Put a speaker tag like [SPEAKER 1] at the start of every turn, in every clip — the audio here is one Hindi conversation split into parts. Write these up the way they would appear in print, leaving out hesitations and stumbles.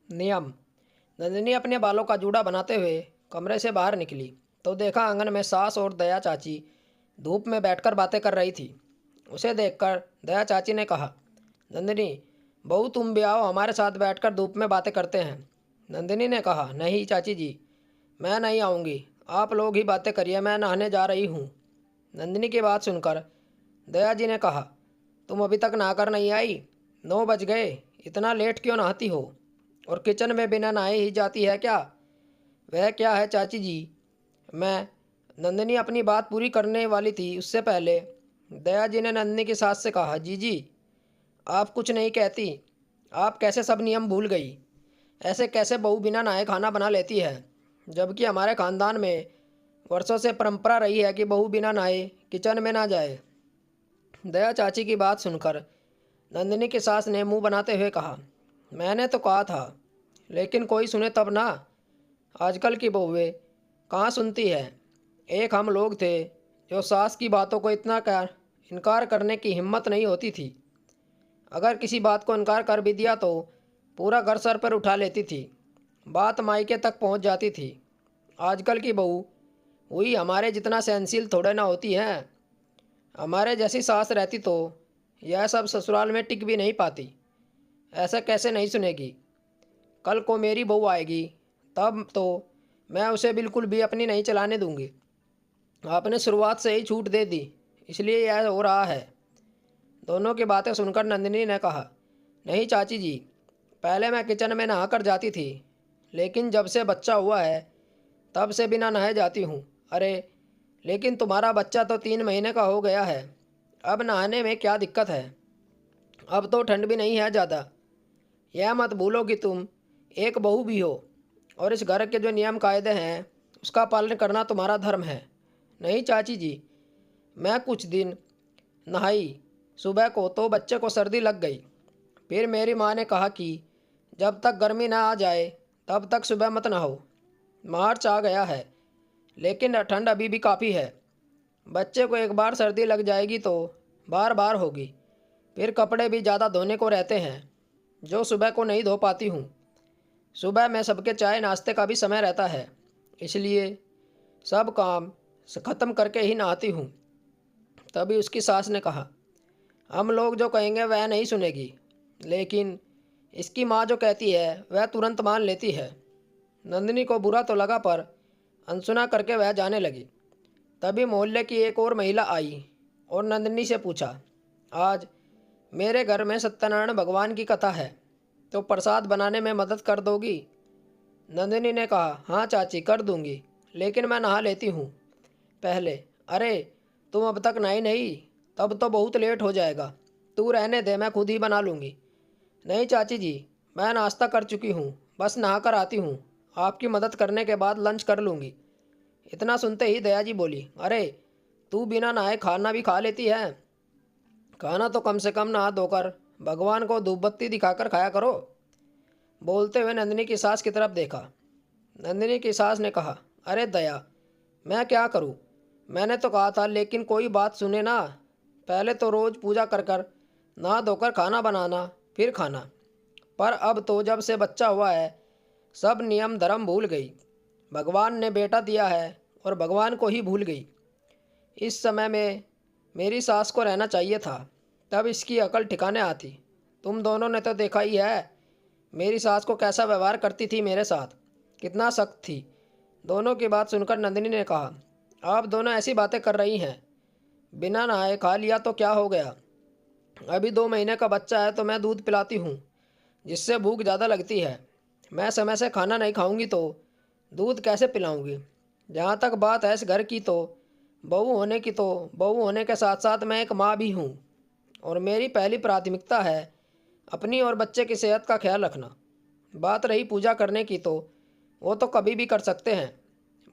[SPEAKER 1] नियम। नंदिनी अपने बालों का जूड़ा बनाते हुए कमरे से बाहर निकली तो देखा आंगन में सास और दया चाची धूप में बैठकर बातें कर रही थी। उसे देखकर दया चाची ने कहा, नंदिनी, बहू तुम भी आओ, हमारे साथ बैठकर धूप में बातें करते हैं। नंदिनी ने कहा, नहीं चाची जी, मैं नहीं आऊँगी, आप लोग ही बातें करिए, मैं नहाने जा रही हूँ। नंदिनी की बात सुनकर दया जी ने कहा, तुम अभी तक नहाकर नहीं आई? 9 बज गए, इतना लेट क्यों नहाती हो? और किचन में बिना नहाए ही जाती है क्या? वह क्या है चाची जी, मैं नंदिनी अपनी बात पूरी करने वाली थी उससे पहले दया जी ने नंदिनी की सास से कहा, जीजी आप कुछ नहीं कहती, आप कैसे सब नियम भूल गई? ऐसे कैसे बहू बिना नहाए खाना बना लेती है, जबकि हमारे खानदान में वर्षों से परंपरा रही है कि बहू बिना नहाए किचन में ना जाए। दया चाची की बात सुनकर नंदिनी की सास ने मुंह बनाते हुए कहा, मैंने तो कहा था, लेकिन कोई सुने तब ना। आजकल की बहुएं कहाँ सुनती है। एक हम लोग थे जो सास की बातों को इतना कर इनकार करने की हिम्मत नहीं होती थी। अगर किसी बात को इनकार कर भी दिया तो पूरा घर सर पर उठा लेती थी, बात मायके तक पहुंच जाती थी। आजकल की बहू हुई हमारे जितना सहनशील थोड़े ना होती हैं। हमारे जैसी सास रहती तो यह सब ससुराल में टिक भी नहीं पाती। ऐसा कैसे नहीं सुनेगी? कल को मेरी बहू आएगी तब तो मैं उसे बिल्कुल भी अपनी नहीं चलाने दूंगी। आपने शुरुआत से ही छूट दे दी, इसलिए यह हो रहा है। दोनों की बातें सुनकर नंदिनी ने कहा, नहीं चाची जी, पहले मैं किचन में नहा कर जाती थी, लेकिन जब से बच्चा हुआ है तब से बिना नहाए जाती हूँ। अरे लेकिन तुम्हारा बच्चा तो 3 महीने का हो गया है, अब नहाने में क्या दिक्कत है? अब तो ठंड भी नहीं है ज़्यादा। यह मत भूलो कि तुम एक बहू भी हो और इस घर के जो नियम कायदे हैं उसका पालन करना तुम्हारा धर्म है। नहीं चाची जी, मैं कुछ दिन नहाई सुबह को तो बच्चे को सर्दी लग गई। फिर मेरी माँ ने कहा कि जब तक गर्मी ना आ जाए तब तक सुबह मत नहाओ। मार्च आ गया है, लेकिन ठंड अभी भी काफ़ी है। बच्चे को एक बार सर्दी लग जाएगी तो बार बार होगी। फिर कपड़े भी ज़्यादा धोने को रहते हैं जो सुबह को नहीं धो पाती हूँ। सुबह में सबके चाय नाश्ते का भी समय रहता है, इसलिए सब काम ख़त्म करके ही नहाती हूँ। तभी उसकी सास ने कहा, हम लोग जो कहेंगे वह नहीं सुनेगी, लेकिन इसकी माँ जो कहती है वह तुरंत मान लेती है। नंदिनी को बुरा तो लगा पर अनसुना करके वह जाने लगी। तभी मोहल्ले की एक और महिला आई और नंदिनी से पूछा, आज मेरे घर में सत्यनारायण भगवान की कथा है, तो प्रसाद बनाने में मदद कर दोगी? नंदिनी ने कहा, हाँ चाची कर दूंगी, लेकिन मैं नहा लेती हूँ पहले। अरे तुम अब तक नहाई नहीं, तब तो बहुत लेट हो जाएगा, तू रहने दे, मैं खुद ही बना लूँगी। नहीं चाची जी, मैं नाश्ता कर चुकी हूँ, बस नहा कर आती हूँ, आपकी मदद करने के बाद लंच कर लूँगी। इतना सुनते ही दया जी बोली, अरे तू बिना नहाए खाना भी खा लेती है? खाना तो कम से कम नहा धोकर भगवान को धूप बत्ती दिखाकर खाया करो। बोलते हुए नंदिनी की सास की तरफ देखा। नंदिनी की सास ने कहा, अरे दया, मैं क्या करूं? मैंने तो कहा था, लेकिन कोई बात सुने ना। पहले तो रोज़ पूजा कर कर नहा धोकर खाना बनाना, फिर खाना, पर अब तो जब से बच्चा हुआ है सब नियम धर्म भूल गई। भगवान ने बेटा दिया है और भगवान को ही भूल गई। इस समय में मेरी सास को रहना चाहिए था, तब इसकी अकल ठिकाने आती। तुम दोनों ने तो देखा ही है मेरी सास को कैसा व्यवहार करती थी मेरे साथ, कितना सख्त थी। दोनों की बात सुनकर नंदिनी ने कहा, आप दोनों ऐसी बातें कर रही हैं, बिना नहाए खा लिया तो क्या हो गया? अभी 2 महीने का बच्चा है तो मैं दूध पिलाती हूँ, जिससे भूख ज़्यादा लगती है। मैं समय से खाना नहीं खाऊंगी तो दूध कैसे पिलाऊंगी? जहाँ तक बात है इस घर की, तो बहू होने के साथ साथ मैं एक माँ भी हूँ, और मेरी पहली प्राथमिकता है अपनी और बच्चे की सेहत का ख्याल रखना। बात रही पूजा करने की, तो वो तो कभी भी कर सकते हैं।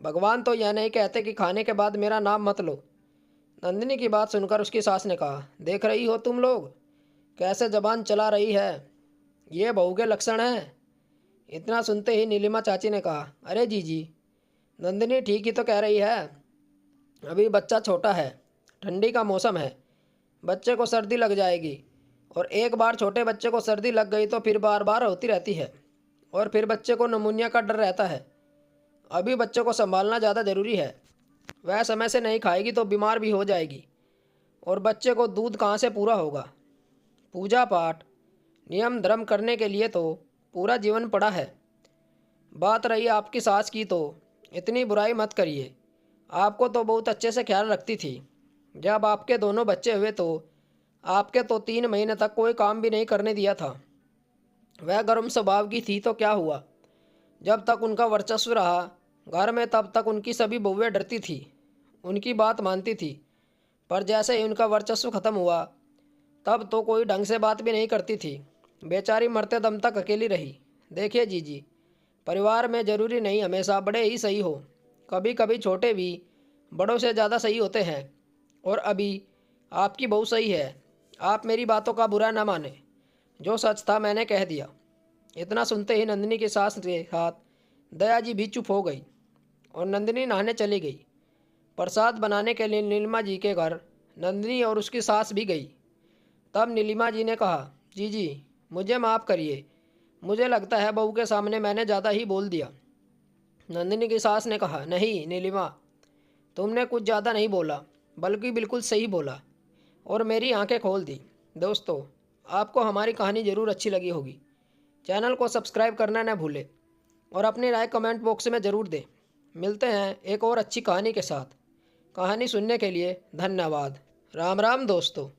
[SPEAKER 1] भगवान तो यह नहीं कहते कि खाने के बाद मेरा नाम मत लो। नंदिनी की बात सुनकर उसकी सास ने कहा, देख रही हो तुम लोग कैसे जबान चला रही है, ये बहू के लक्षण हैं। इतना सुनते ही नीलिमा चाची ने कहा, अरे जीजी, नंदिनी ठीक ही तो कह रही है। अभी बच्चा छोटा है, ठंडी का मौसम है, बच्चे को सर्दी लग जाएगी, और एक बार छोटे बच्चे को सर्दी लग गई तो फिर बार बार होती रहती है। और फिर बच्चे को निमोनिया का डर रहता है। अभी बच्चे को संभालना ज़्यादा ज़रूरी है। वह समय से नहीं खाएगी तो बीमार भी हो जाएगी और बच्चे को दूध कहाँ से पूरा होगा। पूजा पाठ नियम धर्म करने के लिए तो पूरा जीवन पड़ा है। बात रही आपकी सास की तो इतनी बुराई मत करिए। आपको तो बहुत अच्छे से ख्याल रखती थी। जब आपके दोनों बच्चे हुए तो आपके तो 3 महीने तक कोई काम भी नहीं करने दिया था। वह गर्म स्वभाव की थी तो क्या हुआ, जब तक उनका वर्चस्व रहा घर में तब तक उनकी सभी बहुएं डरती थी, उनकी बात मानती थी। पर जैसे ही उनका वर्चस्व खत्म हुआ तब तो कोई ढंग से बात भी नहीं करती थी। बेचारी मरते दम तक अकेली रही। देखिए जीजी, परिवार में ज़रूरी नहीं हमेशा बड़े ही सही हो, कभी कभी छोटे भी बड़ों से ज़्यादा सही होते हैं। और अभी आपकी बहू सही है। आप मेरी बातों का बुरा न माने, जो सच था मैंने कह दिया। इतना सुनते ही नंदिनी की सास के साथ दया जी भी चुप हो गई और नंदिनी नहाने चली गई। प्रसाद बनाने के लिए नीलिमा जी के घर नंदिनी और उसकी सास भी गई। तब नीलिमा जी ने कहा, जी मुझे माफ़ करिए, मुझे लगता है बहू के सामने मैंने ज़्यादा ही बोल दिया। नंदिनी की सास ने कहा, नहीं नीलिमा, तुमने कुछ ज़्यादा नहीं बोला, बल्कि बिल्कुल सही बोला और मेरी आंखें खोल दी। दोस्तों, आपको हमारी कहानी ज़रूर अच्छी लगी होगी। चैनल को सब्सक्राइब करना न भूलें और अपनी राय कमेंट बॉक्स में ज़रूर दें। मिलते हैं एक और अच्छी कहानी के साथ। कहानी सुनने के लिए धन्यवाद। राम राम दोस्तों।